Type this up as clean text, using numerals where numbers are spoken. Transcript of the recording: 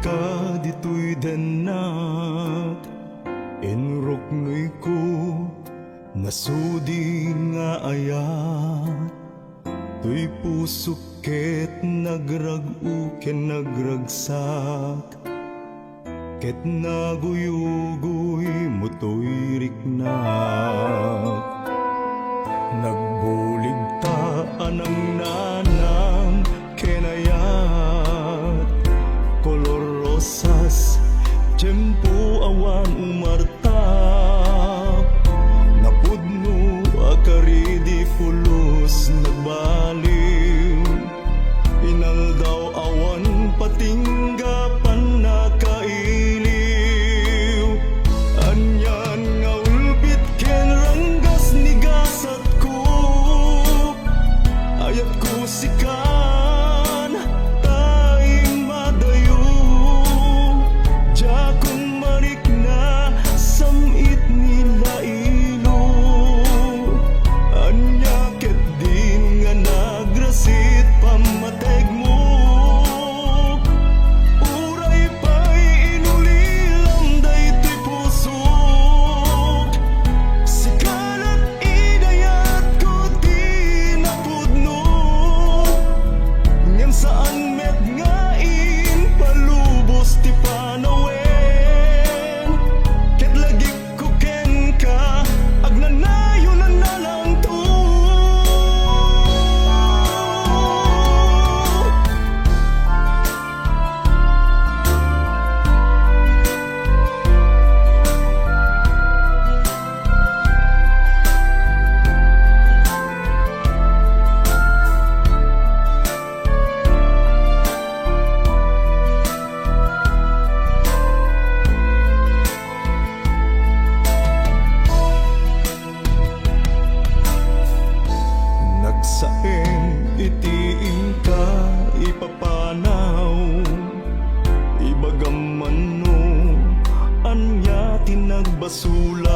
ka dito'y denak, enrok noy ko nasudi nga ayat. Tuy puso ket nagrag-u ken nagragsak, ket naguyugoy mo to'y riknak. Nagbulig ta anang nanang kenayat, kolor rosas tiyempo awan umarta. Napudno akaridi fulos nagbaliw, inaldaw awan patinggapan nakailiw. Anyan nga ulbit ken ranggas ni gasat ko, ayat ko sikan taing madayo. Diya kong marik na samit nila ilo, anya ket din nga nagrasit pamateg mo. Uray pa'y inulilam daytoy pusok, sikalat idayat ko di napudno. Ngem saan met ngain palubos ti panawen, ket lagik ko ken ka agnanayon na nalang to. Nagsaen itiin ka ipapanaw, ibagam mano anya tinagbasula.